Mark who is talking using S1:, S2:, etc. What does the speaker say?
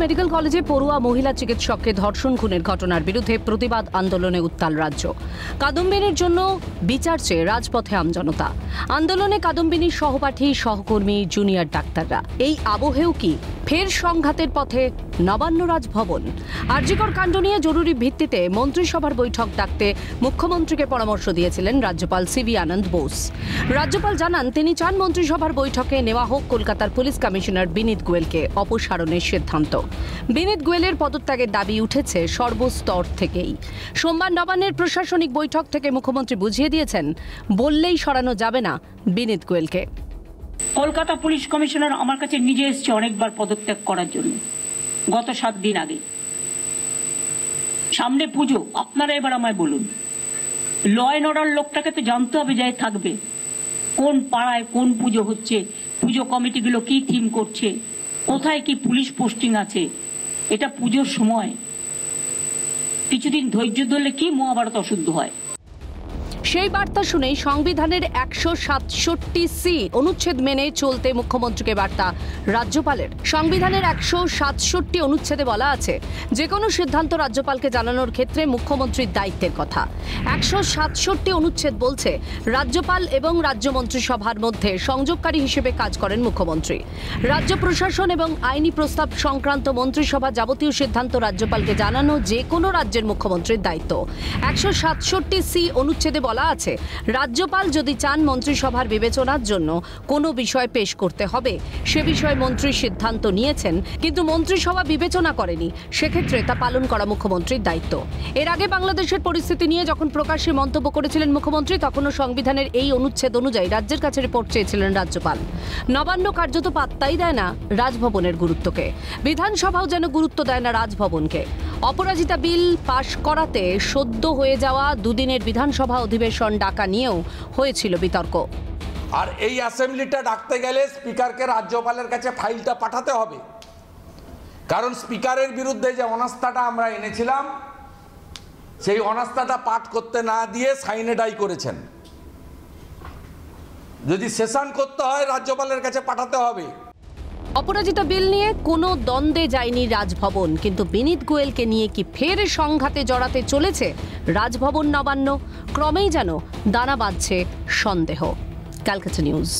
S1: Medical কলেজে পড়ুয়া মহিলা চিকিৎসককে ধর্ষণ খুনের ঘটনার বিরুদ্ধে প্রতিবাদ আন্দোলনে উত্তাল রাজ্য। কাদম্বিনীর জন্য বিচার চেয়ে রাজপথে আমজনতা। আন্দোলনে কাদম্বিনীর সহপাঠী, সহকর্মী, জুনিয়র ডাক্তাররা। এই আবহেও কি ফের সংঘাতের পথে নবান্ন রাজভবন? আরজিকর কাণ্ড নিয়ে জরুরি ভিত্তিতে মন্ত্রিসভার বৈঠক ডাকতে মুখ্যমন্ত্রীকে পরামর্শ দিয়েছিলেন রাজ্যপাল সিভি আনন্দ বোস। রাজ্যপাল জানান, তিনি চান মন্ত্রিসভার বৈঠকে নেওয়া হোক কলকাতার পুলিশ কমিশনার বিনীত গোয়েলকে অপসারণের সিদ্ধান্ত। বিনীত গোয়েলের পদত্যাগের দাবি উঠেছে সর্বস্তর থেকেই। সোমবার নবান্নের প্রশাসনিক বৈঠক থেকে মুখ্যমন্ত্রী বুঝিয়ে দিয়েছেন, বললেই সরানো যাবে না বিনীত গোয়েলকে।
S2: কলকাতা পুলিশ কমিশনার আমার কাছে নিজে এসেছে অনেকবার পদত্যাগ করার জন্য, গত 7 দিন আগে। সামনে পুজো, আপনারা এবার আমায় বলুন, ল অ্যান্ড অর্ডার লোকটাকে তো জানতে হবে যায় থাকবে, কোন পাড়ায় কোন পুজো হচ্ছে, পুজো কমিটিগুলো কি থিম করছে, কোথায় কি পুলিশ পোস্টিং আছে। এটা পুজোর সময়, কিছুদিন ধৈর্য ধরলে কি মহাভারত অশুদ্ধ হয়।
S1: সেই বার্তা শুনেই সংবিধানের 167C অনুচ্ছেদ মেনে চলতে মুখ্যমন্ত্রীকে বার্তা রাজ্যপালের। সংবিধানের 167 অনুচ্ছেদে বলা আছে, যে কোনো সিদ্ধান্ত রাজ্যপালকে জানানোর ক্ষেত্রে মুখ্যমন্ত্রীর দায়িত্বের কথা। 167 অনুচ্ছেদ বলছে, রাজ্যপাল এবং রাজ্য মন্ত্রিসভার মধ্যে সংযোগকারী হিসেবে কাজ করেন মুখ্যমন্ত্রী। রাজ্য প্রশাসন এবং আইনি প্রস্তাব সংক্রান্ত মন্ত্রিসভা যাবতীয় সিদ্ধান্ত রাজ্যপালকে জানানো যে কোনো রাজ্যের মুখ্যমন্ত্রীর দায়িত্ব। 167C অনুচ্ছেদে বলা আছে, রাজ্যপাল যদি চান মন্ত্রিসভার বিবেচনার জন্য কোনো বিষয় পেশ করতে হবে, সে বিষয়ে মন্ত্রী সিদ্ধান্ত নিয়েছেন কিন্তু মন্ত্রিসভা বিবেচনা করেনি, সেক্ষেত্রে তা পালন করা মুখ্যমন্ত্রীর দায়িত্ব। এর আগে বাংলাদেশের পরিস্থিতি নিয়ে যখন প্রকাশ্যে মন্তব্য করেছিলেন মুখ্যমন্ত্রী, তখনও সংবিধানের এই অনুচ্ছেদ অনুযায়ী রাজ্যের কাছে রিপোর্ট চেয়েছিলেন রাজ্যপাল। নবান্ন কার্যত পাত্তাই দেয় না রাজভবনের গুরুত্বকে, বিধানসভাও যেন গুরুত্ব দেয় না রাজভবনকে। অপরাজিতা বিল পাশ করাতে সদ্য হয়ে যাওয়া দুদিনের বিধানসভা অধিবেশন ডাকা নিয়েও হয়েছিল বিতর্ক।
S3: আর এই অ্যাসেম্বলিটা ডাকতে গেলে স্পিকারকে রাজ্যপালের কাছে ফাইলটা পাঠাতে হবে, কারণ স্পিকারের বিরুদ্ধে যে অনাস্থাটা আমরা এনেছিলাম, সেই অনাস্থাটা পাঠ করতে না দিয়ে সাইনে ডাই করেছেন। যদি সেশন করতে হয় রাজ্যপালের কাছে পাঠাতে হবে।
S1: অপরাজিতা বিল নিয়ে কোনো দ্বন্দ্বে যায়নি রাজভবন, কিন্তু বিনীত গোয়েলকে নিয়ে কি ফের সংঘাতে জড়াতে চলেছে রাজভবন নবান্ন? ক্রমেই যেন দানা বাঁধছে সন্দেহ। ক্যালকাটা নিউজ।